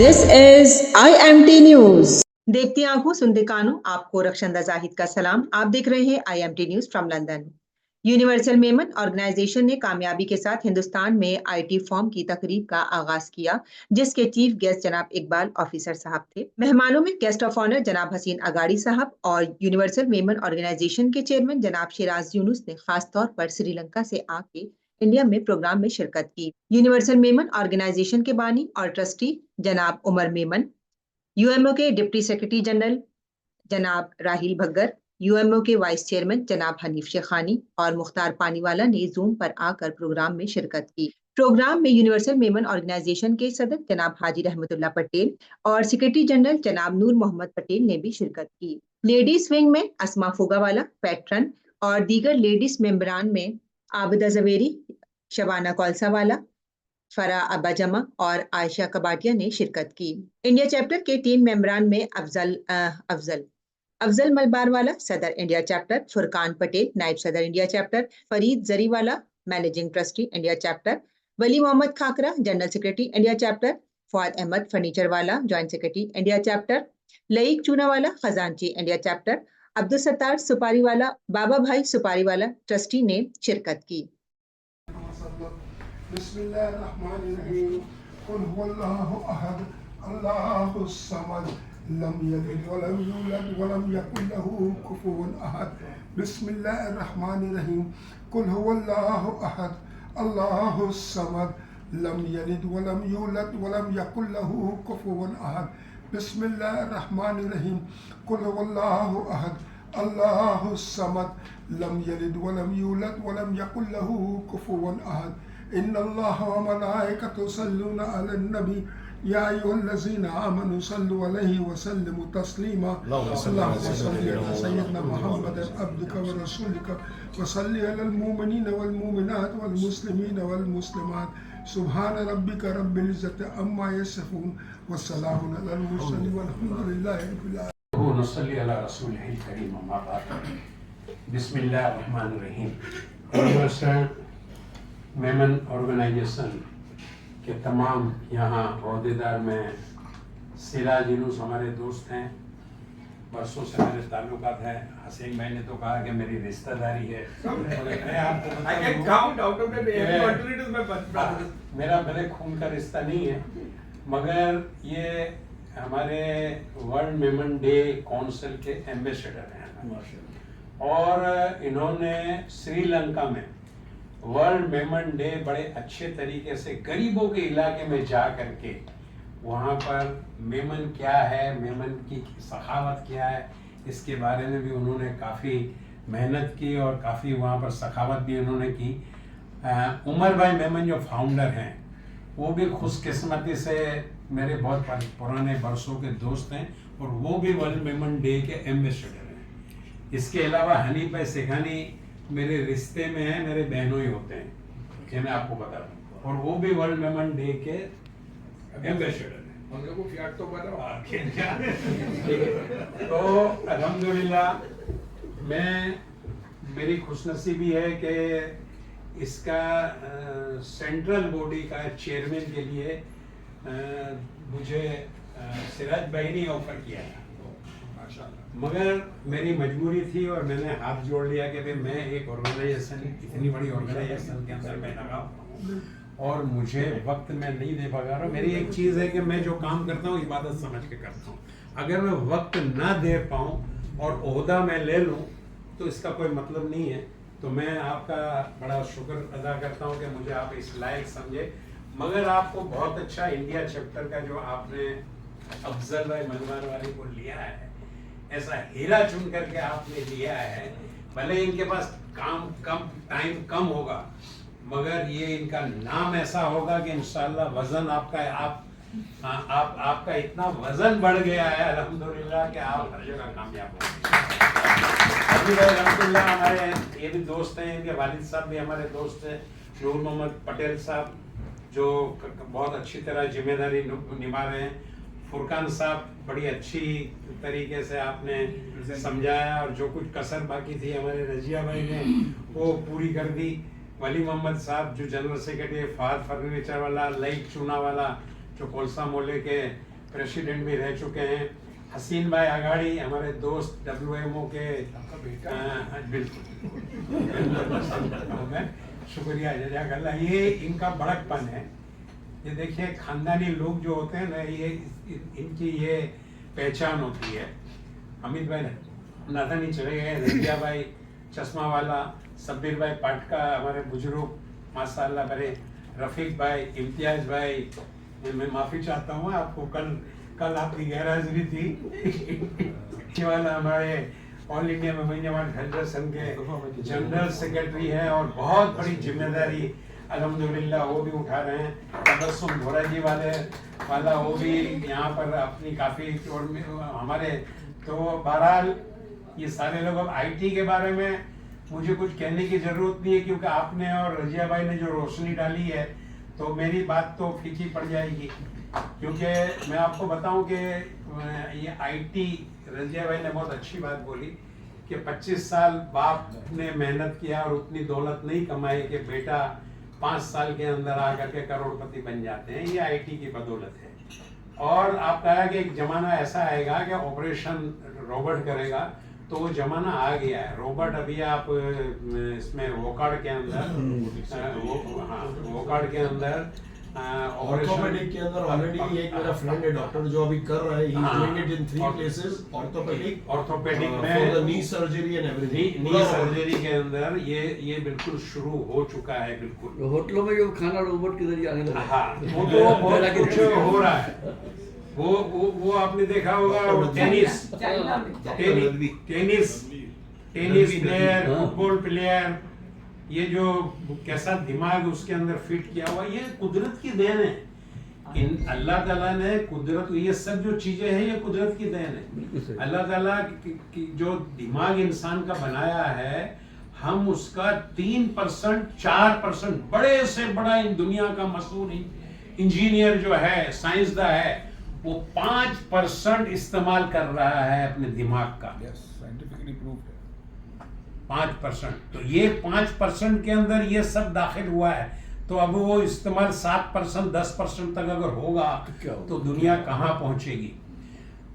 This is IMT News. देखती आंखों सुनते कानों, आपको रक्षंदा जाहिद का सलाम। आप देख रहे हैं IMT news from London. Universal Memon organization ने कामयाबी के साथ हिंदुस्तान में IT फॉर्म की तकरीब का आगाज किया, जिसके चीफ गेस्ट जनाब इकबाल ऑफिसर साहब थे। मेहमानों में गेस्ट ऑफ ऑनर जनाब हसीन अगाड़ी साहब और यूनिवर्सल मेमन ऑर्गेनाइजेशन के चेयरमैन जनाब शिराज यूनुस ने खास तौर पर श्रीलंका से आके इंडिया में प्रोग्राम में शिरकत की। यूनिवर्सल मेमन ऑर्गेनाइजेशन के बानी और ट्रस्टी जनाब उमर मेमन, UMO के डिप्टी सेक्रेटरी जनरल जनाब राहिल भग्गर, UMO के वाइस चेयरमैन जनाब हनीफ शेखानी और मुख्तार पानीवाला ने जूम पर आकर प्रोग्राम में शिरकत की। प्रोग्राम में यूनिवर्सल मेमन ऑर्गेनाइजेशन के सदर जनाब हाजी रहमतुल्लाह पटेल और सेक्रेटरी जनरल जनाब नूर मोहम्मद पटेल ने भी शिरकत की। लेडीज विंग में अस्मा फुगावाला, पैट्रन और दीगर लेडीज मेंबरान में आबिदा जवेरी, शबाना कौलसावाला, फरा अब्बा जमा और आयशा कबाटिया ने शिरकत की। इंडिया चैप्टर के टीम मेंबरान में अफजल मलबारवाला सदर इंडिया चैप्टर, फुरकान पटेल नायब सदर India chapter, Farid Zariwala managing trustee India chapter, Wali Mohammad Khakra general secretary India chapter, Fawad Ahmed furniture वाला joint secretary India chapter, Laiq Chunawala खजांची India chapter, Abdul Sattar Supariwala Baba Bhai Supariwala trustee ने शिरकत की। बिस्मिल्लाहिर्रहमानिर्रहीम कुल हुवल्लाहु अहद अल्लाहुस समद लम यलिद वलम यूलद वलम यकुल लहू कुफुवन अहद बिस्मिल्लाहिर्रहमानिर्रहीम कुल हुवल्लाहु अहद अल्लाहुस समद लम यलिद वलम यूलद वलम यकुल लहू कुफुवन अहद बिस्मिल्लाहिर्रहमानिर्रहीम कुल हुवल्लाहु अहद अल्लाहुस समद लम यलिद वलम यूलद वलम यकुल लहू कुफुवन अहद इन्नल्लाह व मलाइकतहु युसल्लूना अलन नबी या अय्युहल्लज़ीना आमनू सल्लु अलैहि व सल्लिमू तस्लीमा अल्लाहुम्मा सल्लि अला सय्यिदिना मुहम्मदिन अब्दिका व रसूलिका व सल्लि अलल मुमिनीना वल मुमिनात वल मुस्लिमीना वल मुस्लिमात सुब्हान रब्बिका रब्बिल इज्जति अम्मा यसिफून व सलामुन अलल मुरसलीन वल्हम्दुलिल्लाहि रब्बिल आलमीन। नसल्ली अला रसूलिहिल करीम अम्मा बाद। बिस्मिल्लाहिर्रहमानिर्रहीम। मेमन ऑर्गेनाइजेशन के तमाम यहाँ अहदेदार में सिराज यूनुस हमारे दोस्त हैं, बरसों से मेरे ताल्लुकात हैं। हसीन भाई ने तो कहा कि मेरी रिश्तेदारी है। मेरा भले खून का रिश्ता नहीं है, मगर ये हमारे वर्ल्ड मेमन डे काउंसिल के एम्बेसडर हैं और इन्होंने श्रीलंका में वर्ल्ड मेमन डे बड़े अच्छे तरीके से गरीबों के इलाके में जा करके वहाँ पर मेमन क्या है, मेमन की सखावत क्या है, इसके बारे में भी उन्होंने काफ़ी मेहनत की और काफ़ी वहाँ पर सखावत भी उन्होंने की। उमर भाई मेमन जो फाउंडर हैं वो भी खुशकिस्मती से मेरे बहुत पुराने बरसों के दोस्त हैं और वो भी वर्ल्ड मेमन डे के एम्बेसडर हैं। इसके अलावा हनीफ भाई शेखानी मेरे रिश्ते में है, मेरे बहनों ही होते हैं, ये मैं आपको बता दूं, और वो भी वर्ल्ड मेमन डे के एम्बेसडर हैं। हम लोग को फ्लैट तो बताओ। तो अल्हम्दुलिल्लाह मेरी खुशनसीबी है कि इसका सेंट्रल बॉडी का चेयरमैन के लिए मुझे सिराज भाई ने ऑफर किया है, मगर मेरी मजबूरी थी और मैंने हाथ जोड़ लिया कि भाई मैं एक ऑर्गेनाइजेशन, इतनी बड़ी ऑर्गेनाइजेशन के अंदर मैं लगा और मुझे वक्त में नहीं दे पा रहा। मेरी एक चीज़ है कि मैं जो काम करता हूँ इबादत समझ के करता हूँ। अगर मैं वक्त ना दे पाऊँ और ओहदा मैं ले लूँ तो इसका कोई मतलब नहीं है। तो मैं आपका बड़ा शुक्र अदा करता हूँ कि मुझे आप इस लायक समझे। मगर आपको बहुत अच्छा इंडिया चैप्टर का जो आपने अफजल भाई मलबार वाले को लिया है, ऐसा हीरा चुन करके आपने लिया है। भले इनके पास टाइम कम होगा, मगर ये इनका नाम ऐसा होगा कि इंशाल्लाह वजन आपका इतना वजन बढ़ गया है अल्हम्दुलिल्लाह कि आप हर जगह कामयाब होंगे। अभी भाई अल्हम्दुलिल्लाह हमारे ये भी दोस्त हैं, इनके वालिद साहब भी हमारे दोस्त हैं, नूर मोहम्मद पटेल साहब जो बहुत अच्छी तरह जिम्मेदारी निभा रहे हैं। फुरकान साहब बड़ी अच्छी तरीके से आपने समझाया और जो कुछ कसर बाकी थी हमारे रजिया भाई ने वो पूरी कर दी। वली मोहम्मद साहब जो जनरल सेक्रेटरी, फाद फर्नीचर वाला, लईक चूना वाला जो कोलसा मोहल्ले के प्रेसिडेंट भी रह चुके हैं। हसीन भाई आगाड़ी हमारे दोस्त WMO के बिल्कुल शुक्रिया जज़ाकल्लाह। ये इनका बड़कपन है। ये देखिए खानदानी लोग जो होते हैं ना, ये इनकी ये पहचान होती है। अमित भाई नाथन ही चले गए, रजिया भाई चश्मा वाला, सब्बीर भाई पाटका हमारे बुजुर्ग माशाल्लाह बड़े, रफीक भाई, इम्तियाज भाई, मैं माफ़ी चाहता हूँ आपको, कल आपकी गैरहाजिरी थी। वाला हमारे ऑल इंडिया में जमात हजरत संघ के जनरल सेक्रेटरी है और बहुत बड़ी जिम्मेदारी अल्हम्दुलिल्लाह वो भी उठा रहे हैं। तबस्सुम भोरा जी वाला वो भी यहाँ पर अपनी काफ़ी और हमारे, तो बहरहाल ये सारे लोग। अब IT के बारे में मुझे कुछ कहने की ज़रूरत नहीं है, क्योंकि आपने और रजिया भाई ने जो रोशनी डाली है तो मेरी बात तो फीकी पड़ जाएगी। क्योंकि मैं आपको बताऊं कि ये IT, रजिया भाई ने बहुत अच्छी बात बोली कि 25 साल बाप ने मेहनत किया और उतनी दौलत नहीं कमाई कि बेटा 5 साल के अंदर आकर के करोड़पति बन जाते हैं। ये IT की बदौलत है। और आप कहा कि एक ज़माना ऐसा आएगा कि ऑपरेशन रोबोट करेगा, तो वो ज़माना आ गया है। रोबोट अभी आप इसमें वोकार्ड के अंदर वोकार्ड के अंदर ऑर्थोपेडिक के अंदर ऑलरेडी एक मेरा फ्रेंड है डॉक्टर जो अभी कर रहा है, he is doing it in 3 places. Orthopaedic में for the knee surgery and everything, knee surgery के अंदर ये बिल्कुल शुरू हो चुका है। बिल्कुल होटलों में जो खाना रोबोट के जरिए आने लगा, हाँ वो तो बहुत कुछ हो रहा है। वो आपने देखा होगा, टेनिस प्लेयर, फुटबॉल प्लेयर, ये जो कैसा दिमाग उसके अंदर फिट किया हुआ, ये कुदरत की देन है। अल्लाह ताला ने कुदरत, ये सब जो चीजें हैं ये कुदरत की देन है। अल्लाह ताला की जो दिमाग इंसान का बनाया है, हम उसका 3% 4% बड़े से बड़ा इन दुनिया का मशहूर इंजीनियर जो है, साइंसदान है, वो 5% इस्तेमाल कर रहा है अपने दिमाग का। साइंटिफिकली प्रूव्ड है 5%। तो ये 5% के अंदर ये सब दाखिल हुआ है। तो अब वो इस्तेमाल 7% 10% तक अगर होगा तो दुनिया कहाँ पहुंचेगी।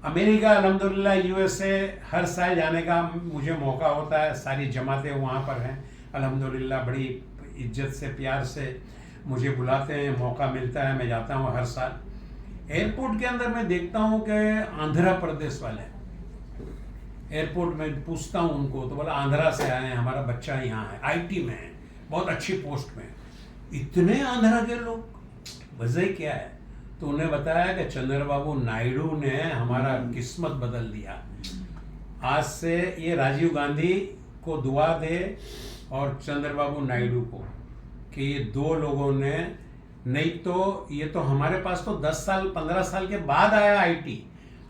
अमेरिका अल्हम्दुलिल्लाह, USA हर साल जाने का मुझे मौका होता है। सारी जमातें वहाँ पर हैं अल्हम्दुलिल्लाह, बड़ी इज्जत से प्यार से मुझे बुलाते हैं, मौका मिलता है, मैं जाता हूँ हर साल। एयरपोर्ट के अंदर मैं देखता हूँ कि आंध्र प्रदेश वाले एयरपोर्ट में पूछता हूँ उनको, तो बोला आंध्रा से आए हैं, हमारा बच्चा यहाँ है, IT में है, बहुत अच्छी पोस्ट में। इतने आंध्रा के लोग, वजह क्या है? तो उन्हें बताया कि चंद्रबाबू नायडू ने हमारा किस्मत बदल दिया। आज से ये राजीव गांधी को दुआ दे और चंद्रबाबू नायडू को कि ये 2 लोगों ने, नहीं तो ये तो हमारे पास तो 10 साल 15 साल के बाद आया IT।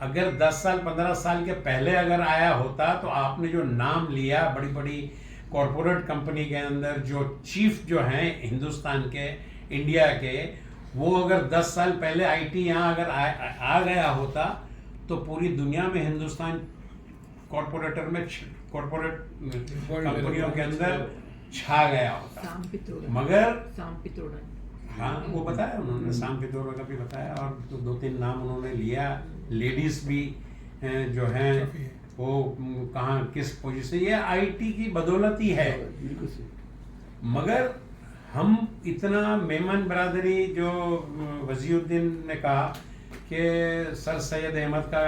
अगर 10 साल 15 साल के पहले अगर आया होता तो आपने जो नाम लिया बड़ी बड़ी कॉरपोरेट कंपनी के अंदर जो चीफ जो हैं हिंदुस्तान के, इंडिया के, वो अगर 10 साल पहले IT यहाँ अगर आ गया होता तो पूरी दुनिया में हिंदुस्तान कॉरपोरेट कंपनियों के अंदर छा गया होता। मगर हाँ, वो बताया उन्होंने, शाम पितौरा का भी बताया, और 2-3 नाम उन्होंने लिया। लेडीज भी जो हैं वो कहाँ किस पोजीशन, ये IT की बदौलत ही है। मगर हम इतना मेमन बरादरी, जो वजीउद्दीन ने कहा कि सर सैयद अहमद का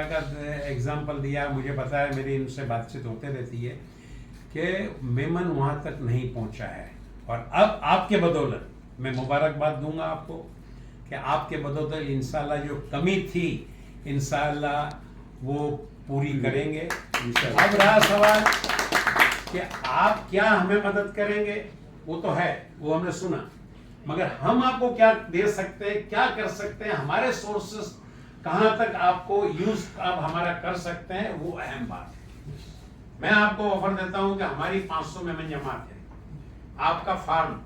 एग्जाम्पल दिया, मुझे पता है, मेरी इनसे बातचीत होते रहती है कि मेमन वहाँ तक नहीं पहुँचा है। और अब आपके बदौलत मैं मुबारकबाद दूंगा आपको कि आपके बदौलत इंशाल्लाह जो कमी थी इंशाल्लाह वो पूरी करेंगे। अब रहा सवाल कि आप क्या हमें मदद करेंगे, वो तो है, वो हमने सुना, मगर हम आपको क्या दे सकते हैं, क्या कर सकते हैं, हमारे सोर्सेस कहाँ तक आपको यूज आप हमारा कर सकते हैं, वो अहम बात है। मैं आपको ऑफर देता हूं कि हमारी 500 मेमन जमात है, आपका फॉर्म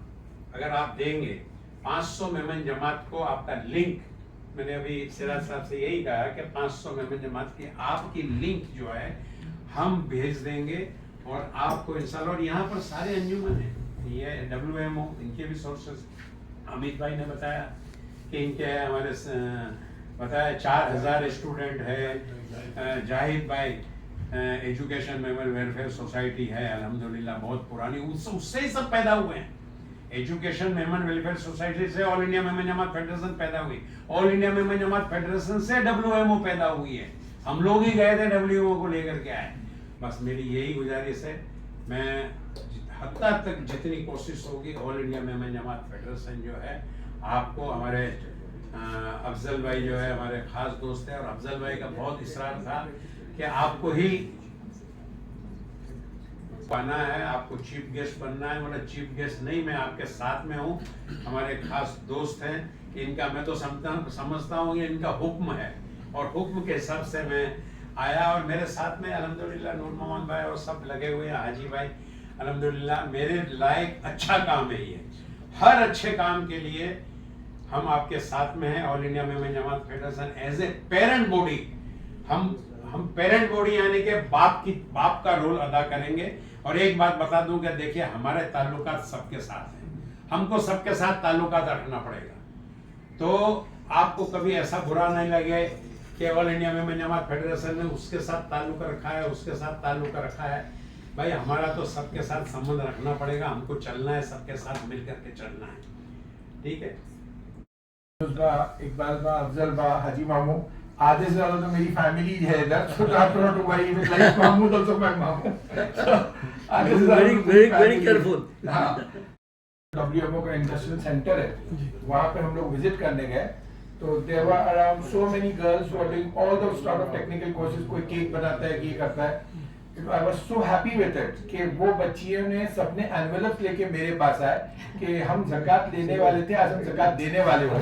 अगर आप देंगे 500 मेमन जमात को, आपका लिंक, मैंने अभी सिराज साहब से यही कहा कि 500 मेमन जमात की आपकी लिंक जो है हम भेज देंगे और आपको इंशाल्लाह। और यहाँ पर सारे अंजुमन हैं, ये WMO, इनके भी सोर्सेस, अमित भाई ने बताया कि इनके हमारे बताया 4000 स्टूडेंट है। जाहिद भाई एजुकेशन मेमोरियल वेलफेयर सोसाइटी है अल्हम्दुलिल्लाह, बहुत पुरानी, उससे ही सब पैदा हुए हैं। एजुकेशन मेमन वेलफेयर सोसाइटी से all India Memon Jamat federation पैदा हुई, all India Memon Jamat federation से WMO पैदा हुई है। हम लोग ही गए थे WMO को लेकर के आए। बस मेरी यही गुजारिश है, मैं हद तक जितनी कोशिश होगी, all India Memon Jamat federation जो है, आपको हमारे अफजल भाई जो है हमारे खास दोस्त है, और अफजल भाई का बहुत इसरार था कि आपको ही पाना है, आपको चीफ गेस्ट बनना है। मतलब चीफ गेस्ट नहीं, मैं आपके साथ में हूँ, हमारे खास दोस्त हैं, इनका मैं तो समझता हूँ कि इनका हुक्म है, और हुक्म के हिसाब से मैं आया। और मेरे साथ में अल्हम्दुलिल्लाह नूर मोहम्मद भाई और सब लगे हुए हैं, हाजी भाई, अल्हम्दुलिल्लाह मेरे लायक अच्छा काम है ये। हर अच्छे काम के लिए हम आपके साथ में हैं। All India Memon Jamat federation as a parent body, हम पेरेंट बॉडी यानी कि बाप का रोल अदा करेंगे। और एक बात बता दूं कि देखिए, हमारे ताल्लुकात सबके साथ हैं, हमको सबके साथ ताल्लुकात रखना पड़ेगा। तो आपको कभी ऐसा बुरा नहीं लगे कि all India Memon Jamat federation ने उसके साथ ताल्लुक रखा है, उसके साथ ताल्लुक रखा है। भाई हमारा तो सबके साथ संबंध रखना पड़ेगा, हमको चलना है, सबके साथ मिल करके चलना है, ठीक है। इकबाल बा, अफजल बा, हाजी मामू, आधे से ज्यादा तो मेरी फैमिली है इधर, so not to worry with like Mahmood also my मामू। आधे से ज्यादा very careful। हाँ, WMO का इंडस्ट्रियल सेंटर है, वहाँ पे हम लोग विजिट करने गए, तो there were around so many girls who are doing all those sort of technical courses, कोई केक बनाता है, ये करता है। I was so happy with it कि वो बच्चियों ने सबने एनवेलप लेके मेरे पास आए कि हम ज़कात लेने वाले थे, आज हम ज़कात देने वाले हो।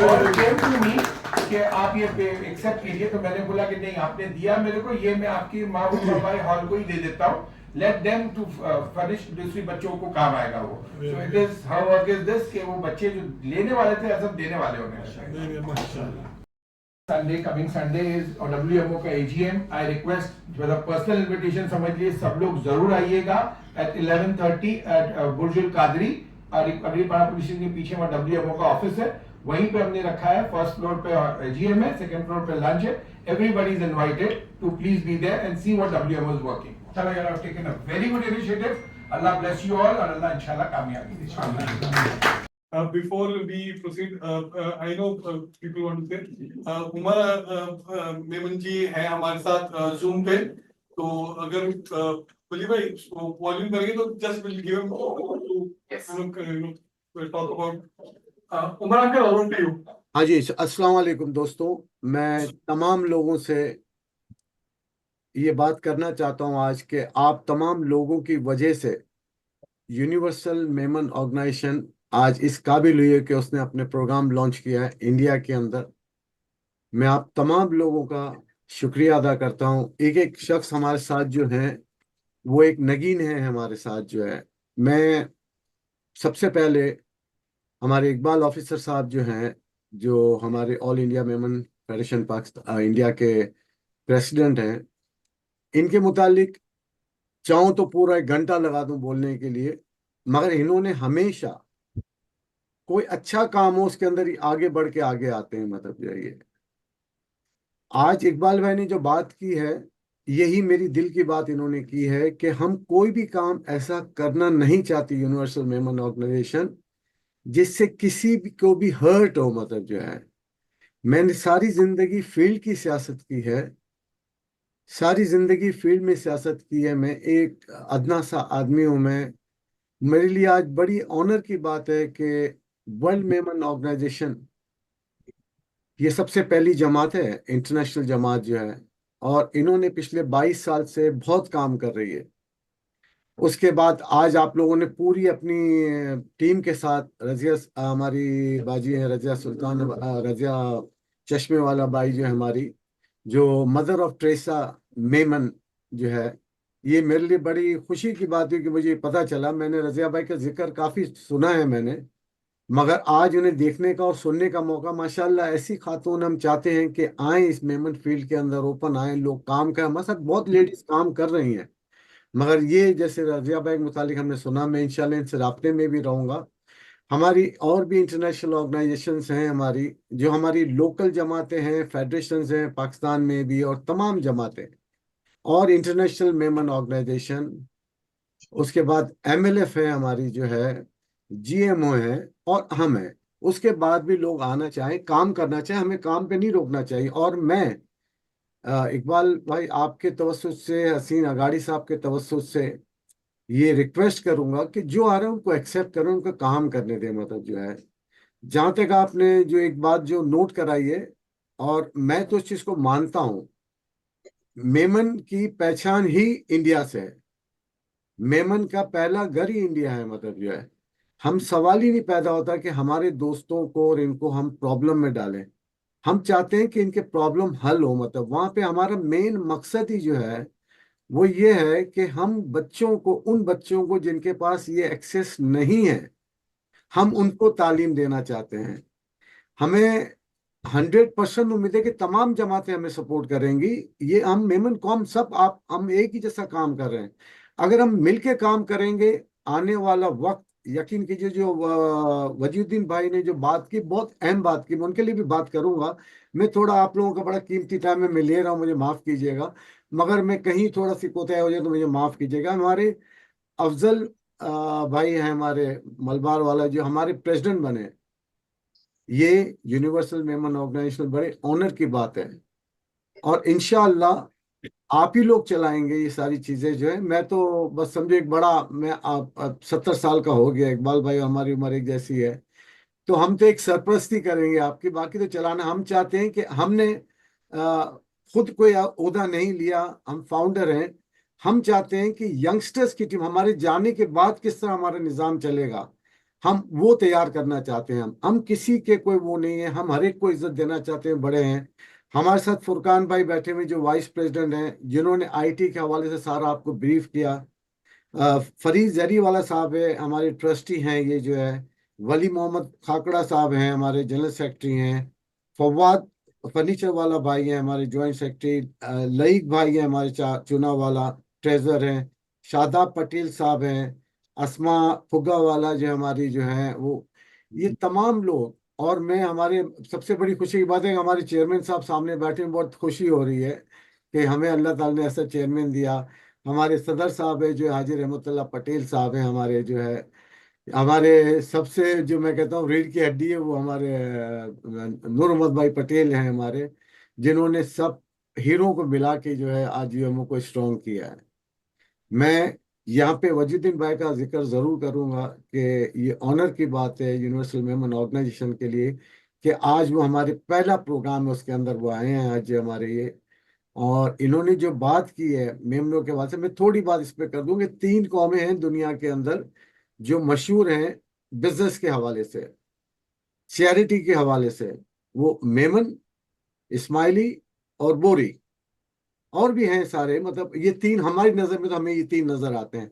और came to me कि आप ये एक्सेप्ट कीजिए, तो मैंने बोला कि नहीं, आपने दिया मेरे को, ये मैं आपकी माँ बाबा हॉल को ही दे देता हूँ, let them to furnish दूसरी बच्चों को काम आएगा वो। So it is how work is this कि वो बच्चे जो लेने वाले थे आज हम देने वाले होंगे। Sunday, coming Sunday is WMO का AGM. I request with a personal invitation, समझ लिए सब लोग जरूर आइएगा at 11:30 at बुर्जुल कादरी, और अगली पारा पुलिस के पीछे वहाँ WMO का ऑफिस है, वहीं पे हमने रखा है। फर्स्ट फ्लोर पे AGM है, सेकंड फ्लोर पे लंच है। Everybody is invited to please be there and see what WMO is working. चलो यार, I've taken a very good initiative. Allah bless you all, और अल्लाह इंशाल्लाह कामयाबी दे। Before we proceed, I know people want to say, Umar Memon जी है हमारे साथ Zoom पे, तो अगर वली भाई वॉल्यूम करेंगे तो just will give him to talk about Umar uncle, over to you। हाँ जी, अस्सलाम वालेकुम दोस्तों, मैं तमाम लोगों से ये बात करना चाहता हूँ आज कि आप तमाम लोगों की वजह से यूनिवर्सल मेमन ऑर्गेनाइजेशन आज इस काबिल हुई है कि उसने अपने प्रोग्राम लॉन्च किया है इंडिया के अंदर। मैं आप तमाम लोगों का शुक्रिया अदा करता हूँ। एक एक शख्स हमारे साथ जो हैं वो एक नगीन है हमारे साथ जो है। मैं सबसे पहले हमारे इकबाल ऑफिसर साहब जो हैं, जो हमारे all India Memon federation Pakistan India के प्रेसिडेंट हैं, इनके मुतालिक चाहूँ तो पूरा 1 घंटा लगा दूं बोलने के लिए, मगर इन्होंने हमेशा कोई अच्छा काम हो उसके अंदर ही आगे बढ़ के आगे आते हैं। मतलब ये आज इकबाल भाई ने जो बात की है, यही मेरी दिल की बात इन्होंने की है कि हम कोई भी काम ऐसा करना नहीं चाहती यूनिवर्सल मेमन ऑर्गेनाइजेशन जिससे किसी को भी हर्ट हो। मतलब जो है, मैंने सारी जिंदगी फील्ड की सियासत की है, सारी जिंदगी फील्ड में सियासत की है। मैं एक अदना सा आदमी हूं। मेरे लिए आज बड़ी ऑनर की बात है कि वर्ल्ड मेमन ऑर्गेनाइजेशन ये सबसे पहली जमात है, इंटरनेशनल जमात जो है, और इन्होंने पिछले 22 साल से बहुत काम कर रही है। उसके बाद आज आप लोगों ने पूरी अपनी टीम के साथ, रजिया हमारी बाजी है, रजिया सुल्तान, रजिया चश्मे वाला बाई जो है हमारी, जो मदर ऑफ ट्रेसा मेमन जो है, ये मेरे लिए बड़ी खुशी की बात है कि मुझे पता चला। मैंने रजिया भाई का जिक्र काफ़ी सुना है मैंने, मगर आज उन्हें देखने का और सुनने का मौका, माशाल्लाह ऐसी खातून हम चाहते हैं कि आए इस मेमन फील्ड के अंदर, ओपन आए, लोग काम करें। हमारे साथ बहुत लेडीज काम कर रही हैं, मगर ये जैसे रजिया भाई के मुतालिक हमने सुना, मैं इंशाल्लाह इनसे राब्ते में भी रहूँगा। हमारी और भी इंटरनेशनल ऑर्गेनाइजेशंस हैं हमारी, जो हमारी लोकल जमातें हैं, फेडरेशंस हैं पाकिस्तान में भी, और तमाम जमातें, और इंटरनेशनल मेमन ऑर्गेनाइजेशन, उसके बाद एमएलएफ है हमारी जो है, जीएमओ है, और हम हैं। उसके बाद भी लोग आना चाहें, काम करना चाहें, हमें काम पे नहीं रोकना चाहिए। और मैं इकबाल भाई आपके तवज्जुह से, हसीन अगाड़ी साहब के तवज्जुह से ये रिक्वेस्ट करूंगा कि जो आ रहे हैं उनको एक्सेप्ट करें, उनको काम करने दें। मतलब जो है, जहां तक आपने जो एक बात जो नोट कराई है, और मैं तो इस चीज को मानता हूं, मेमन की पहचान ही इंडिया से है। मेमन का पहला घर ही इंडिया है। मतलब जो है, हम सवाल ही नहीं पैदा होता कि हमारे दोस्तों को और इनको हम प्रॉब्लम में डालें। हम चाहते हैं कि इनके प्रॉब्लम हल हो। मतलब वहां पे हमारा मेन मकसद ही जो है वो ये है कि हम बच्चों को, उन बच्चों को जिनके पास ये एक्सेस नहीं है, हम उनको तालीम देना चाहते हैं। हमें 100% उम्मीद है कि तमाम जमातें हमें सपोर्ट करेंगी। ये हम मेमन कौम सब, आप हम एक ही जैसा काम कर रहे हैं। अगर हम मिलके काम करेंगे, आने वाला वक्त, यकीन कीजिए, जो वजीउद्दीन भाई ने जो बात की, बहुत अहम बात की, मैं उनके लिए भी बात करूंगा। मैं थोड़ा आप लोगों का बड़ा कीमती टाइम में मैं ले रहा हूँ, मुझे माफ कीजिएगा, मगर मैं कहीं थोड़ा सी कोताही हो जाए तो मुझे माफ कीजिएगा। हमारे अफजल भाई हैं हमारे मलबार वाला, जो हमारे प्रेसिडेंट बने, ये यूनिवर्सल मेमन ऑर्गेनाइजेशन, बड़े ऑनर की बात है। और इंशाअल्लाह आप ही लोग चलाएंगे ये सारी चीजें जो है। मैं तो बस समझो एक बड़ा, मैं आप 70 साल का हो गया, इकबाल भाई हमारी उम्र एक जैसी है, तो हम तो एक सरपरस्ती करेंगे आपकी, बाकी तो चलाना। हम चाहते हैं कि हमने अ, खुद कोई ओहदा नहीं लिया, हम फाउंडर हैं। हम चाहते हैं कि यंगस्टर्स की टीम, हमारे जाने के बाद किस तरह हमारा निज़ाम चलेगा, हम वो तैयार करना चाहते हैं। हम किसी के कोई वो नहीं है, हम हर एक को इज्जत देना चाहते हैं, बड़े हैं। हमारे साथ फुरकान भाई बैठे हुए जो वाइस प्रेसिडेंट हैं, जिन्होंने आईटी के हवाले से सारा आपको ब्रीफ किया। फरीद जरी वाला साहब है, हमारे ट्रस्टी हैं ये जो है। वली मोहम्मद खाकड़ा साहब हैं, हमारे जनरल सेक्रेटरी हैं। फवाद फर्नीचर वाला भाई है, हमारे जॉइंट सेक्रेटरी। लईक भाई है, हमारे चुना वाला ट्रेजर हैं। शादाब पटेल साहब हैं। अस्मा फुगा वाला जो हमारी जो है वो, ये तमाम लोग। और मैं, हमारे सबसे बड़ी खुशी की बात है कि हमारे चेयरमैन साहब सामने बैठे हैं, बहुत खुशी हो रही है कि हमें अल्लाह ताला ने ऐसा चेयरमैन दिया। हमारे सदर साहब है जो हाजी रहमतुल्लाह पटेल साहब हैं, हमारे जो है, हमारे सबसे जो मैं कहता हूँ रीढ़ की हड्डी है, वो हमारे नूर मोहम्मद भाई पटेल हैं हमारे, जिन्होंने सब हीरो को मिला के जो है आज यूएमओ को स्ट्रॉन्ग किया है। मैं यहाँ पे वजीउद्दीन भाई का जिक्र जरूर करूंगा कि ये ऑनर की बात है यूनिवर्सल मेमन ऑर्गेनाइजेशन के लिए कि आज वो हमारे पहला प्रोग्राम है उसके अंदर वो आए हैं आज हमारे ये। और इन्होंने जो बात की है मेमनों के वास्ते, मैं थोड़ी बात इस पे कर दूंगी। 3 कौमें हैं दुनिया के अंदर जो मशहूर हैं बिजनेस के हवाले से, चैरिटी के हवाले से, वो मेमन, इस्माइली और बोरी। और भी हैं सारे, मतलब ये 3 हमारी नजर में, तो हमें ये 3 नजर आते हैं।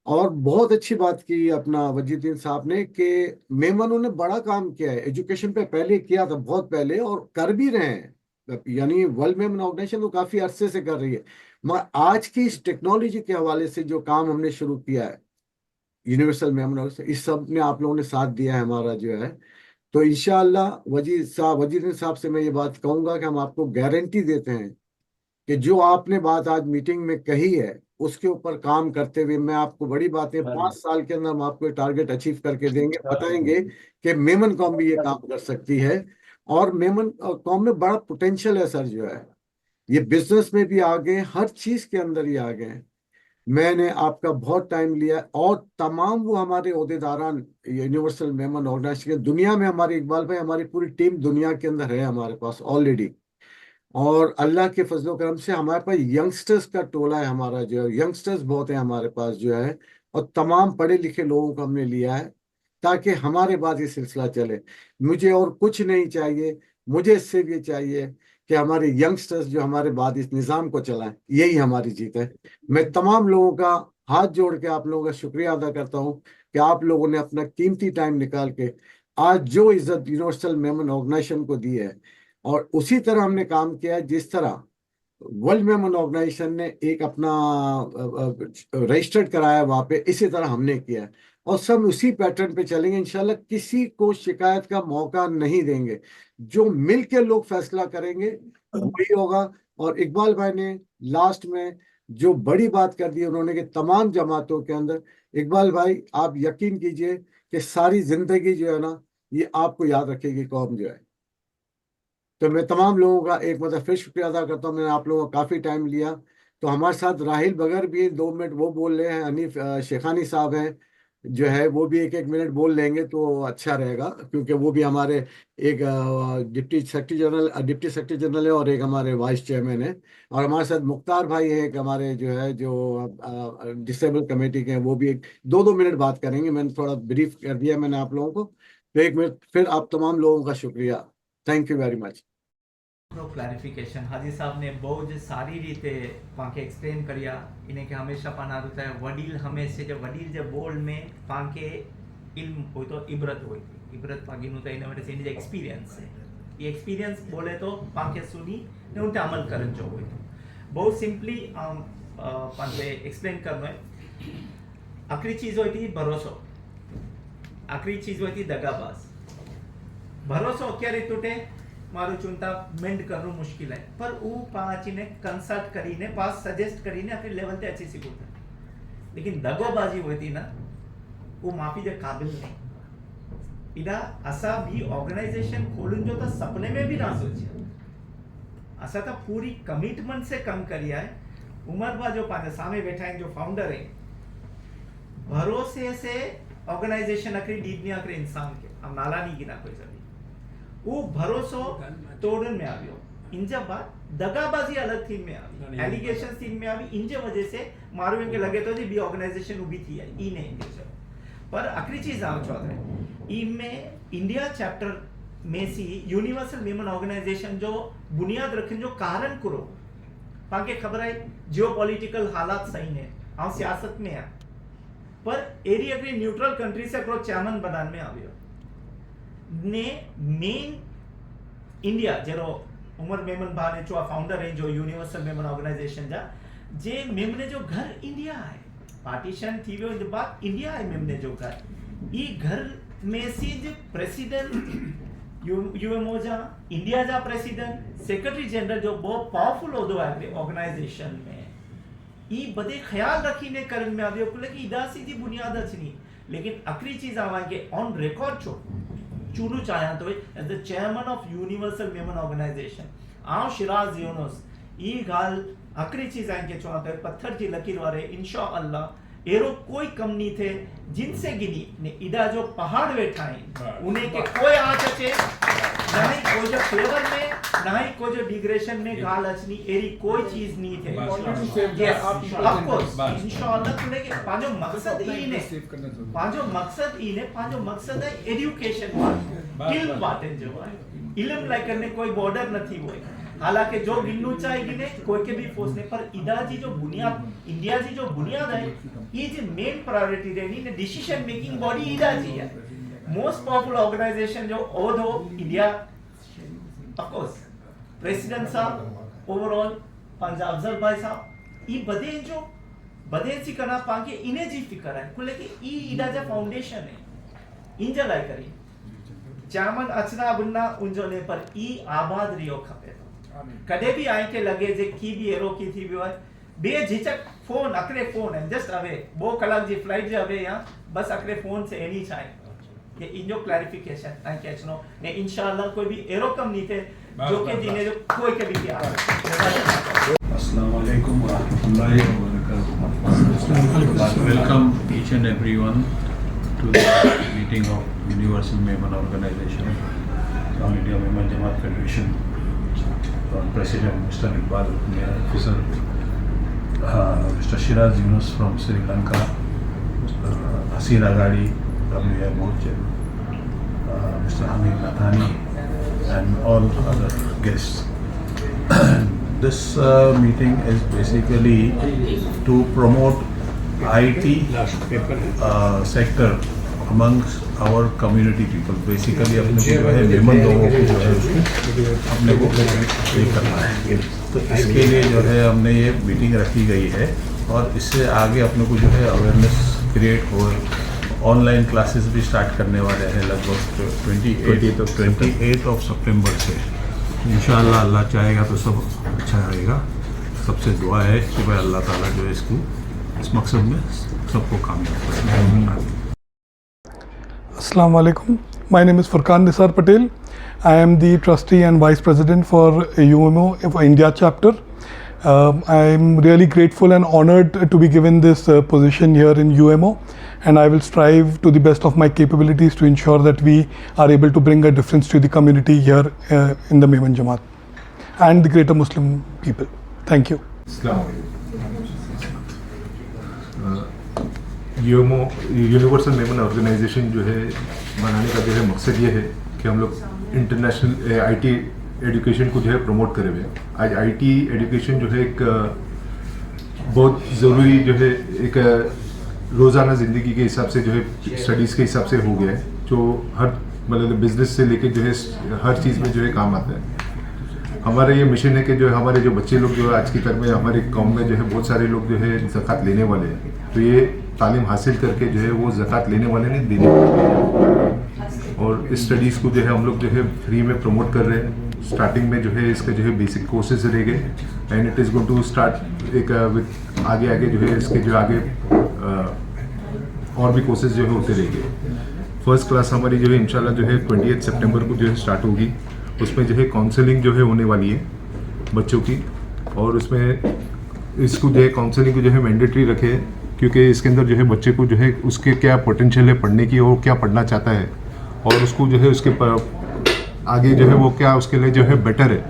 और बहुत अच्छी बात की अपना वजीउद्दीन साहब ने कि मेमनों ने बड़ा काम किया है एजुकेशन पे, पहले किया था बहुत पहले, और कर भी रहे हैं। यानी वर्ल्ड मेमन ऑर्गेनाइजेशन तो काफी अरसे से कर रही है, मगर आज की इस टेक्नोलॉजी के हवाले से जो काम हमने शुरू किया है यूनिवर्सल मेमन ऑर्गेनाइजेशन, इस सब ने आप लोगों ने साथ दिया है हमारा जो है। तो इंशाअल्लाह वजीर साहब से मैं ये बात कहूंगा कि हम आपको गारंटी देते हैं कि जो आपने बात आज मीटिंग में कही है उसके ऊपर काम करते हुए, मैं आपको बड़ी बातें 5 साल के अंदर हम आपको टारगेट अचीव करके देंगे, बताएंगे कि मेमन कौम भी ये काम कर सकती है। और मेमन कौम में बड़ा पोटेंशियल है सर जो है, ये बिजनेस में भी आगे, हर चीज के अंदर ही आगे हैं। मैंने आपका बहुत टाइम लिया, और तमाम वो हमारे ओहदेदारान यूनिवर्सल मेमन ऑर्गेनाइजेशन दुनिया में, हमारे इकबाल भाई, हमारी पूरी टीम दुनिया के अंदर है हमारे पास ऑलरेडी। और अल्लाह के फजलो करम से हमारे पास यंगस्टर्स का टोला है, हमारा जो है यंगस्टर्स बहुत है हमारे पास जो है। और तमाम पढ़े लिखे लोगों को हमने लिया है ताकि हमारे बाद ये सिलसिला चले। मुझे और कुछ नहीं चाहिए, मुझे सिर्फ ये चाहिए कि हमारे यंगस्टर्स जो हमारे बाद इस निज़ाम को चलाएं, यही हमारी जीत है। मैं तमाम लोगों का हाथ जोड़ के आप लोगों का शुक्रिया अदा करता हूँ कि आप लोगों ने अपना कीमती टाइम निकाल के आज जो इज्जत यूनिवर्सल मेमन ऑर्गेनाइजेशन को दी है, और उसी तरह हमने काम किया है जिस तरह वर्ल्ड मेमन ऑर्गेनाइजेशन ने एक अपना रजिस्टर्ड कराया वहां पे, इसी तरह हमने किया और सब उसी पैटर्न पे चलेंगे इंशाल्लाह। किसी को शिकायत का मौका नहीं देंगे, जो मिल के लोग फैसला करेंगे वही होगा। और इकबाल भाई ने लास्ट में जो बड़ी बात कर दी उन्होंने कि तमाम जमातों के अंदर, इकबाल भाई आप यकीन कीजिए कि सारी जिंदगी जो है ना ये आपको याद रखेगी कौम जो है। तो मैं तमाम लोगों का एक मतलब फिर शुक्रिया अदा करता हूँ, मैंने आप लोगों का काफ़ी टाइम लिया। तो हमारे साथ राहिल बगर भी 2 मिनट वो बोल रहे हैं, हनीफ शेखानी साहब हैं जो है वो भी 1-1 मिनट बोल लेंगे तो अच्छा रहेगा, क्योंकि वो भी हमारे एक डिप्टी सेक्रेटरी जनरल है और एक हमारे वाइस चेयरमैन है। और हमारे साथ मुख्तार भाई है एक हमारे जो है जो डिसेबल कमेटी के हैं, वो भी 1-2 मिनट बात करेंगे। मैंने थोड़ा ब्रीफ कर दिया मैंने आप लोगों को, तो 1 मिनट फिर आप तमाम लोगों का शुक्रिया। Thank you very much. Clarification હાજી સાહેબને બહુ જ સારી રીતે પાંકે એક્સપ્લેન કર્યા એને કે હંમેશા પાનારું થાય વડીલ હંમેશા જે વડીલ જે બોલ में પાંકે ઇલ્મ હોય તો ઇબ્રત હોય ઇબ્રત પાગીનું તો એને માટે એની જે એક્સપિરિયન્સ છે એ એક્સપિરિયન્સ બોલે તો પાંકે સુની ને ઉનતે અમલ કરન જો હોય તો બહુ સિમ્પલી પાંકે એક્સપ્લેન કરનો है। આખરી ચીજ હોય તી ભરોસો, આખરી ચીજ હોય તી દગાબાજ। ભરોસો ક્યારે તૂટે મારું ચૂંટા મેન્ડ કરવું મુશ્કેલ है, पर वो पांच ने कंसल्ट કરીને પાસ સજેસ્ટ કરીને આપણે લેવલ તે अच्छी सीखो था। लेकिन दगोबाजी होती ना वो माफी जे काबिल नहीं। इदा असा भी ऑर्गेनाइजेशन खोलून जो तो सपने में भी ना सोचे, असा तो पूरी कमिटमेंट से कम करिया है। उमर बा जो पाने सामने बैठा है जो फाउंडर है, भरोसे से ऑर्गेनाइजेशन अकरी डीप नहीं अकरी इंसान के हम नाला नहीं गिना कोई सभी वो भरोसो तोड़न में आवियो। इंजा बात दगाबाजी अलग थीम में आवी, एलिगेशन थीम में आवी। इंजे वजह से मारू इनके लगे तो जी बी ऑर्गेनाइजेशन उभी थी है ई ने इंगे पर आखिरी चीज आव चौथ है ई में इंडिया चैप्टर में सी यूनिवर्सल मेमन ऑर्गेनाइजेशन जो बुनियाद रखन जो कारण करो पाके खबर है जियोपॉलिटिकल हालात सही है हम सियासत में है, पर एरिया अग्री न्यूट्रल कंट्री से अप्रोच चेयरमैन बनान में आवियो ने मेन इंडिया जरो उमर मेमन भाने जो फाउंडर है जो यूनिवर्सल मेमन ऑर्गेनाइजेशन जा जे मेमने जो घर इंडिया है पार्टीशन थी वो जो बात इंडिया है मेमने जो घर ई घर में से जो प्रेसिडेंट यूएमओ जा इंडिया जा प्रेसिडेंट सेक्रेटरी जनरल जो बहुत पावरफुल होदो है ऑर्गेनाइजेशन में ई बदे ख्याल रखीने करन में आवियो कुले की इदा सीधी बुनियाद अच्छी। लेकिन आखिरी चीज आवांगे ऑन रिकॉर्ड छो चूनू चाहया तो as the chairman of universal Memon organization आओ शिराज यूनुस ई गाल आखिरी चीज आएंगे चो तो पत्थर जी लकीर वाले इंशाअल्लाह एरो कोई कम नहीं थे जिनसे गिनी ने इदा जो पहाड़ बैठा है उन्हें के कोई आँच अचे ना ही कोई जो फ्लेवर में ना ही कोई जो डिग्रेशन में गाल अचनी एरी कोई चीज नहीं थे। यस ऑफ कोर्स इंशाअल्लाह तो लेके पांचो मकसद ई ने पांचो मकसद है एजुकेशन इल्म बातें जो है इल्म लाइक करने कोई बॉर्डर नहीं हुए। हालांकि जो गिनू चाहे गिने कोई के भी फोर्स ने, पर इदा जी जो बुनियाद इंडिया जी जो बुनियाद है ये जो मेन प्रायोरिटी रहनी ने डिसीजन मेकिंग बॉडी इदा जी है। मोस्ट पावरफुल ऑर्गेनाइजेशन जो ओध हो इंडिया ऑफ कोर्स प्रेसिडेंट साहब ओवरऑल पंजाब अफजल भाई साहब ई बदे जो बदे सी करना पाके इन्हें जी फिकर है कुले कि ई इदा जा फाउंडेशन है इंजा लाई करी चामन अचना बुन्ना उंजो ने पर ई आबाद रियो खपे कदे भी आए के लगे जे की भी एरो की थी भी है बेझिझक फोन अकरे फोन है जस्ट अवे 2 कलाक जी फ्लाइट जे अवे या बस अकरे फोन से एनी चाहे कि इनजो क्लैरिफिकेशन आई कैचनो ने इंशाल्लाह कोई भी एरो कम नहीं थे जो के जिने जो कोई के भी किया। अस्सलाम वालेकुम व रहमतुल्लाहि व बरकातहू। Welcome each and everyone to the meeting of Universal Memon Organization, All India Memon Jamaat Federation. President Mr. Iqbal, Officer Mr. Shiraz Yunus from Sri Lanka, Asir Agadi, WA Morche, Mr. Hamid Nathani, and all other guests. This meeting is basically to promote IT sector amongst our community people. Basically अपने को जो है मेमन लोगों को जो है उसको अपने को ये करना है। तो इसके लिए जो है हमने ये मीटिंग रखी गई है और इससे आगे अपने को जो है अवेयरनेस क्रिएट हो। ऑनलाइन क्लासेस भी स्टार्ट करने वाले हैं लगभग 28 ऑफ सितंबर से। इंशाअल्लाह अल्लाह चाहेगा तो सब अच्छा रहेगा। सबसे दुआ है कि भाई अल्लाह ताला जो है इसको इस मकसद में सबको कामयाब करें। Assalamu alaikum. My name is Furqan Nisar Patel. I am the trustee and vice president for UMO for India chapter. I am really grateful and honored to be given this position here in UMO, and I will strive to the best of my capabilities to ensure that we are able to bring a difference to the community here in the Memon Jamaat and the greater Muslim people. Thank you. UMO universal Memon organisation जो है बनाने का जो है मकसद ये है कि हम लोग इंटरनेशनल आईटी एजुकेशन को जो है प्रमोट करें हुए। आज आईटी एजुकेशन जो है एक बहुत ज़रूरी जो है एक रोज़ाना ज़िंदगी के हिसाब से जो है स्टडीज़ के हिसाब से हो गया है, जो हर मतलब बिजनेस से लेके जो है हर चीज़ में जो है काम आता है। हमारा ये मिशन है कि जो हमारे जो बच्चे लोग जो आज की तारीख में हमारे कौम में जो है बहुत सारे लोग जो है ज़कात लेने वाले हैं, तो ये तालीम हासिल करके जो है वो ज़कात लेने वाले नहीं देने वाले। और इस स्टडीज़ को जो है हम लोग जो है फ्री में प्रमोट कर रहे हैं। स्टार्टिंग में जो है इसका जो है बेसिक कोर्सेज रहेंगे and it is going to start एक आगे आगे जो है इसके जो आगे और भी कोर्सेज जो है होते रहेंगे। फर्स्ट क्लास हमारी जो है इंशाल्लाह जो है 28 सितंबर को जो है स्टार्ट होगी। उसमें जो है काउंसलिंग जो है होने वाली है बच्चों की, और उसमें इसको जो है काउंसलिंग को जो है मैंडेटरी रखे, क्योंकि इसके अंदर जो है बच्चे को जो है उसके क्या पोटेंशियल है पढ़ने की और क्या पढ़ना चाहता है, और उसको जो है उसके आगे जो है वो क्या उसके लिए जो है बेटर है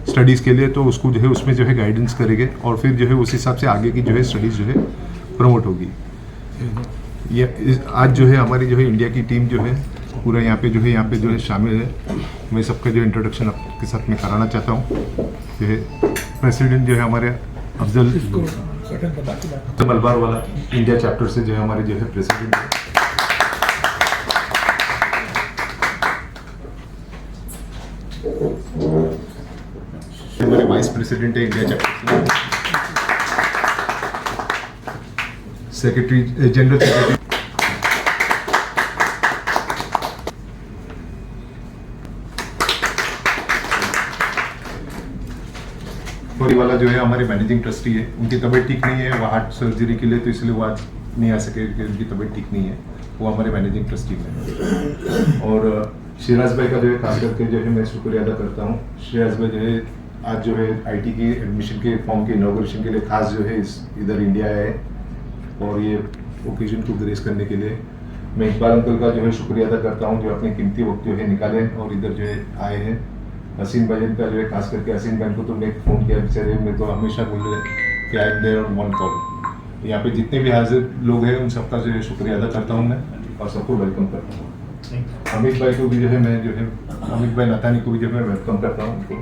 स्टडीज़ के लिए, तो उसको जो है उसमें जो है गाइडेंस करेंगे और फिर जो है उस हिसाब से आगे की जो है स्टडीज़ जो है प्रमोट होगी। ये आज जो है हमारी जो है इंडिया की टीम जो है पूरा यहाँ पे जो है शामिल है। मैं सबका जो इंट्रोडक्शन आपके साथ में कराना चाहता हूँ। जो है प्रेसिडेंट जो है हमारे अफजल मलबार वाला इंडिया चैप्टर से जो है हमारे जो है प्रेसिडेंट है। हमारे वाइस प्रेसिडेंट है India chapter secretary general secretary वाला जो है हमारे मैनेजिंग ट्रस्टी है। उनकी तबीयत ठीक नहीं है, वो हार्ट सर्जरी के लिए, तो इसलिए वो आज नहीं आ सके, उनकी तबीयत ठीक नहीं है, वो हमारे मैनेजिंग ट्रस्टी में। और शिराज भाई का जो है खास करके जो है मैं शुक्रिया अदा करता हूँ। शिराज भाई जो है आज जो है आईटी की एडमिशन के फॉर्म के इनॉग्रेशन के लिए खास जो है इधर इंडिया आए और ये ओकेजन को ग्रेस करने के लिए। मैं इकबाल अंकल का जो है शुक्रिया अदा करता हूँ, जो अपने कीमती वक्त जो है निकाले और इधर जो है आए हैं। हसीन भाई का जो है खास करके हसीन भाई को तो मैं फ़ोन किया बेचारे, मैं तो हमेशा बोल रहे कि I am there on one call. यहाँ पे जितने भी हाजिर लोग हैं उन सबका जो है शुक्रिया अदा करता हूँ मैं और सबको वेलकम करता हूँ। अमित भाई को भी जो है मैं जो है अमित भाई नथानी को भी जो है मैं वेलकम करता हूँ उनको।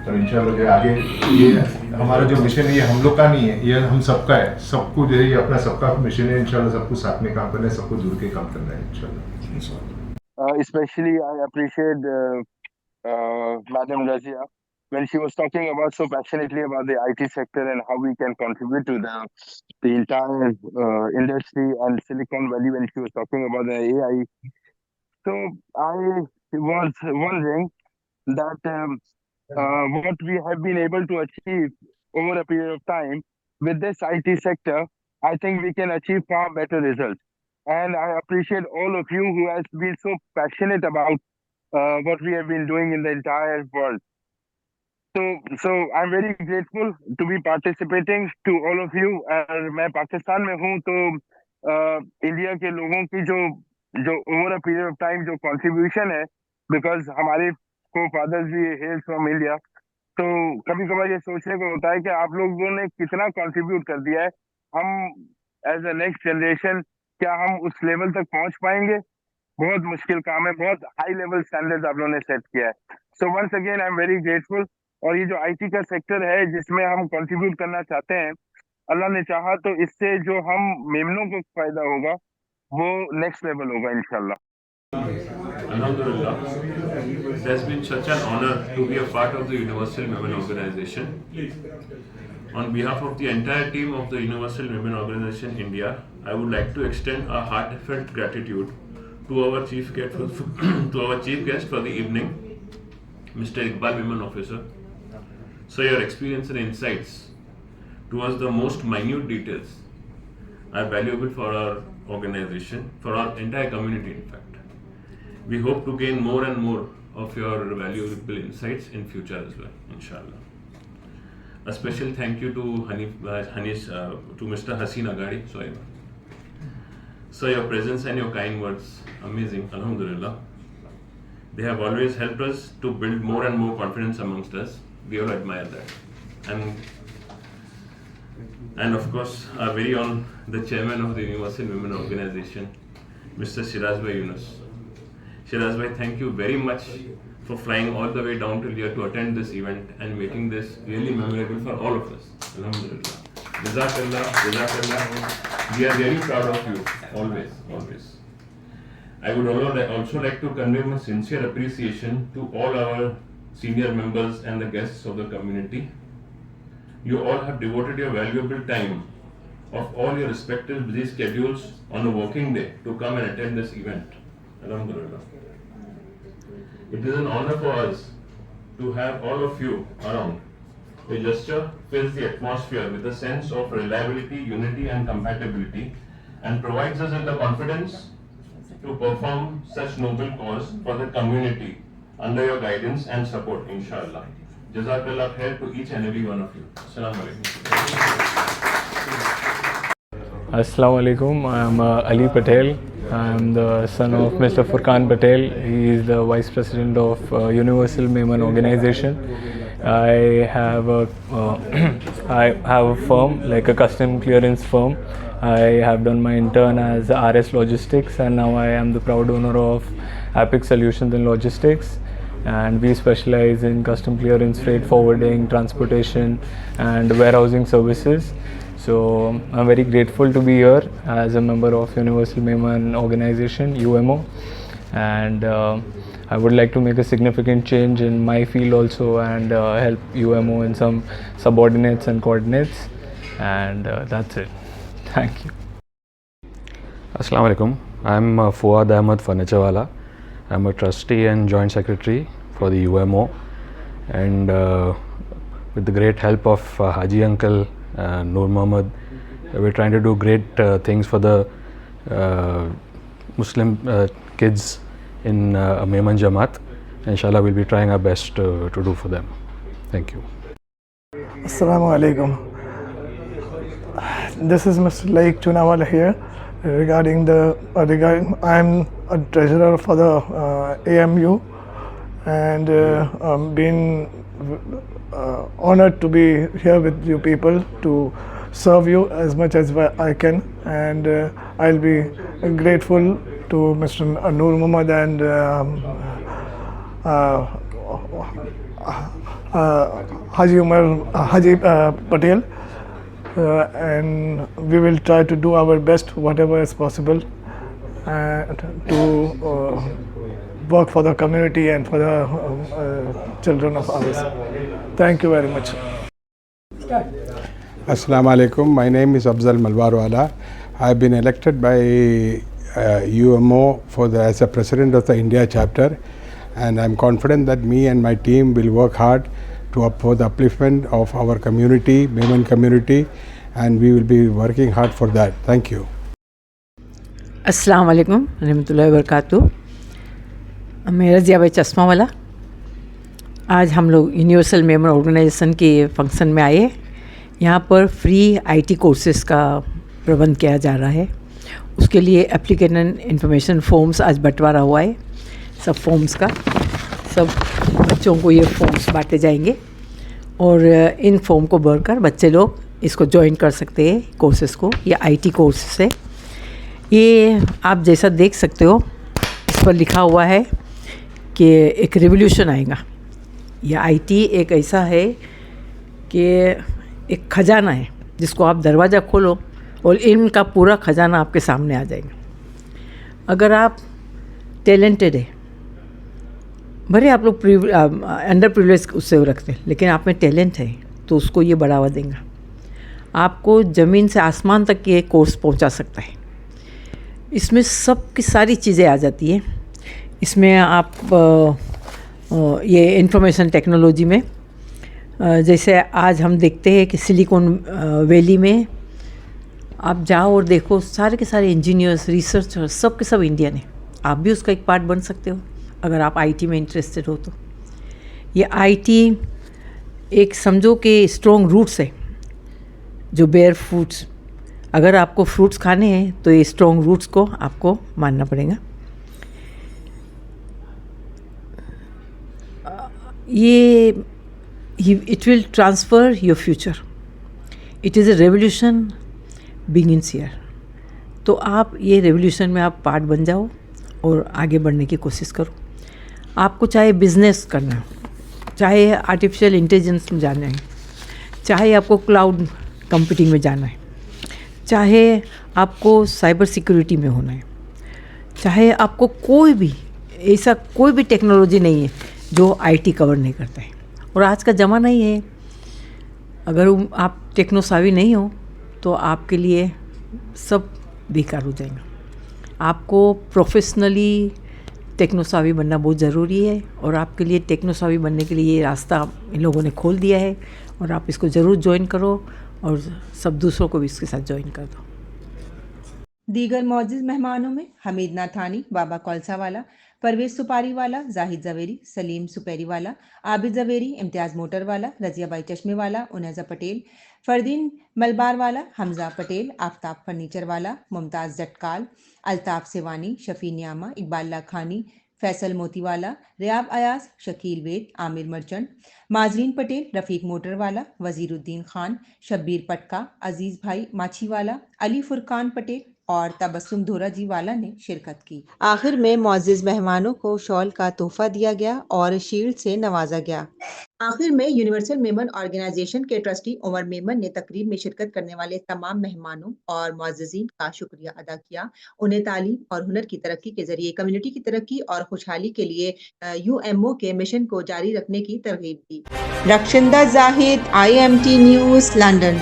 और इंशाल्लाह जो है आगे ये हमारा जो मिशन है ये हम लोग का नहीं है, ये हम सबका है। सबको जो है ये अपना सबका मिशन है। इंशाल्लाह सबको साथ में काम करना है, सबको जुड़ के काम करना है इंशाल्लाह। Especially I appreciate Madam Razia when she was talking about so passionately about the IT sector and how we can contribute to the entire industry and Silicon Valley when she was talking about the AI. So I was wondering that what we have been able to achieve over a period of time with this IT sector, I think we can achieve far better results. And I appreciate all of you who has been so passionate about what we have been doing in the entire world. So I'm very grateful to be participating to all of you. और मैं पाकिस्तान में हूँ तो India के लोगों की जो over a period of time जो कंट्रीब्यूशन है, बिकॉज हमारे को फादर्स भी हेल फ्रॉम इंडिया, तो कभी कभार ये सोचने को होता है कि आप लोगों ने कितना कंट्रीब्यूट कर दिया है। हम एज अ नेक्स्ट जनरेशन क्या हम उस लेवल तक पहुंच पाएंगे? बहुत मुश्किल काम है, बहुत हाई लेवल स्टैंडर्ड आप लोगों ने सेट किया है। So once again I am very grateful. और ये जो आईटी का सेक्टर है जिसमें हम कंट्रीब्यूट करना चाहते हैं, अल्लाह ने चाहा तो इससे जो हम मेमनों को फायदा होगा वो नेक्स्ट लेवल होगा इंशाल्लाह। Alhamdulillah, it has been such an honor to be a part of the Universal Women Organization. On behalf of the entire team of the Universal Women Organization India, I would like to extend a heartfelt gratitude to our chief guest for the evening, Mr. Iqbal, Women Officer. So your experience and insights towards the most minute details are valuable for our organization, for our entire community in fact. We hope to gain more and more of your valuable insights in future as well, inshallah. A special thank you to Mr. Haseen Agadi. So your presence and your kind words, amazing, alhamdulillah. They have always helped us to build more and more confidence amongst us. We all admire that. And of course, our very own, the chairman of the Universal Women Organization, Mr. Shiraz Bhai Yunus. Shiraz Bhai, thank you very much for flying all the way down to here to attend this event and making this really memorable for all of us. Alhamdulillah. Jazakallah, Jazakallah. We are very proud of you, always, always. I would also like to convey my sincere appreciation to all our senior members and the guests of the community. You all have devoted your valuable time of all your respective busy schedules on a working day to come and attend this event. Alhamdulillah. It is an honor for us to have all of you around. The gesture fills the atmosphere with a sense of reliability, unity and compatibility and provides us with the confidence to perform such noble cause for the community under your guidance and support, inshallah. Jazakallah khair to each and every one of you. Assalamu alaikum. Assalamu alaikum. I am Ali Patel. I am the son of Mr. Furqan Patel. He is the Vice President of Universal Women Organization. I have a firm, like a custom clearance firm. I have done my intern as RS Logistics and now I am the proud owner of Apex Solutions in Logistics. And we specialize in custom clearance, freight forwarding, transportation and warehousing services. So I'm very grateful to be here as a member of Universal Women Organization, UMO, and I would like to make a significant change in my field also and help UMO in some subordinates and coordinates, and that's it. Thank you. Assalamu alaikum. I'm Fuad Ahmed Furniturewala. I'm a trustee and joint secretary for the UMO, and with the great help of Haji Uncle Noor Muhammad, we're trying to do great things for the Muslim kids in Mehman Jamaat. Inshallah, we'll be trying our best to do for them. Thank you. Assalamu alaikum. This is Mr. Laik Chunawala here. Regarding I'm a treasurer for the AMU, and I'm been honored to be here with you people to serve you as much as I can, and I'll be grateful to Mr. Noor Muhammad and Haji Patel, and we will try to do our best whatever is possible to work for the community and for the children of ours. Thank you very much. Assalamu alaikum. My name is Afzal Malwarwala. I have been elected by UMO as a president of the India chapter, and I am confident that me and my team will work hard for the upliftment of our community, women community, and we will be working hard for that. Thank you. अस्सलाम वालेकुम रहमतुल्लाहि व बरकातुहू। मैं रज़िया भाई चश्मा वाला। आज हम लोग यूनिवर्सल मेंबर ऑर्गेनाइजेशन के फंक्शन में आए। यहाँ पर फ्री आईटी कोर्सेज़ का प्रबंध किया जा रहा है। उसके लिए एप्लीकेशन इन्फॉर्मेशन फॉर्म्स आज बंटवारा हुआ है। सब फॉर्म्स का सब बच्चों को ये फॉर्म्स बांटे जाएंगे और इन फॉर्म को भरकर बच्चे लोग इसको ज्वाइन कर सकते हैं कोर्सेज़ को। ये आईटी कोर्सेस है। ये आप जैसा देख सकते हो, इस पर लिखा हुआ है कि एक रिवोल्यूशन आएगा। यह आईटी एक ऐसा है कि एक ख़जाना है जिसको आप दरवाज़ा खोलो और इल्म का पूरा ख़जाना आपके सामने आ जाएगा। अगर आप टैलेंटेड है, भले आप लोग अंडर प्रिविलेज उससे रखते हैं, लेकिन आप में टैलेंट है तो उसको ये बढ़ावा देगा, आपको ज़मीन से आसमान तक ये कोर्स पहुंचा सकता है। इसमें सब की सारी चीज़ें आ जाती है। इसमें आप ये इंफॉर्मेशन टेक्नोलॉजी में जैसे आज हम देखते हैं कि सिलिकॉन वैली में आप जाओ और देखो, सारे के सारे इंजीनियर्स, रिसर्चर्स, सब के सब इंडियन है। आप भी उसका एक पार्ट बन सकते हो अगर आप आईटी में इंटरेस्टेड हो तो। ये आईटी एक समझो कि स्ट्रॉन्ग रूट्स है, जो बेयर फ्रूट्स, अगर आपको फ्रूट्स खाने हैं तो ये स्ट्रॉन्ग रूट्स को आपको मानना पड़ेगा। ये it will transfer your future, it is a revolution begins here. तो आप ये रेवोल्यूशन में आप पार्ट बन जाओ और आगे बढ़ने की कोशिश करो। आपको चाहे बिजनेस करना है, चाहे आर्टिफिशियल इंटेलिजेंस में जाना है, चाहे आपको क्लाउड कंप्यूटिंग में जाना है, चाहे आपको साइबर सिक्योरिटी में होना है, चाहे आपको कोई भी ऐसा कोई भी टेक्नोलॉजी नहीं है जो आईटी कवर नहीं करता है। और आज का ज़माना ही है, अगर आप टेक्नो सावी नहीं हो तो आपके लिए सब बेकार हो जाएगा। आपको प्रोफेशनली टेक्नो सावी बनना बहुत ज़रूरी है और आपके लिए टेक्नो सावी बनने के लिए ये रास्ता इन लोगों ने खोल दिया है और आप इसको ज़रूर ज्वाइन करो और सब दूसरों को भी इसके साथ ज्वाइन कर दो। दीगर मौजूद मेहमानों में हमीद नाथानी, बाबा कौलसावाला, परवेज सुपारीवाला, जाहिद जवेरी, सलीम सुपेरीवाला, आबिद जवेरी, इम्तियाज़ मोटरवाला, रजियाबाई चश्मेवाला, उनैज़ा पटेल, फरदीन मलबारवाला, हमजा पटेल, आफ्ताब फर्नीचरवाला, मुमताज़ जटकाल, अल्ताफ़ सेवानी, शफ़ी नियामा, इकबाल लाखानी, फैसल मोतीवाला, रियाब अयाज, शकील वेद, आमिर मर्चेंट, माजरीन पटेल, रफ़ीक मोटरवाला, वज़ीरुद्दीन खान, शब्बीर पटका, अजीज़ भाई माछीवाला, अली फुरकान पटेल और तबस्सुम धोरा जी वाला ने शिरकत की। आखिर में मुअज़्ज़िज़ मेहमानों को शॉल का तोहफा दिया गया और शील्ड से नवाजा गया। आखिर में यूनिवर्सल मेमन ऑर्गेनाइजेशन के ट्रस्टी उमर मेमन ने तकरीब में शिरकत करने वाले तमाम मेहमानों और मुअज़्ज़िज़ीन का शुक्रिया अदा किया। उन्हें तालीम और हुनर की तरक्की के जरिए कम्युनिटी की तरक्की और खुशहाली के लिए UMO के मिशन को जारी रखने की तरगीब दी। रक्षिंदा जाहिद, IMT न्यूज़, लंदन।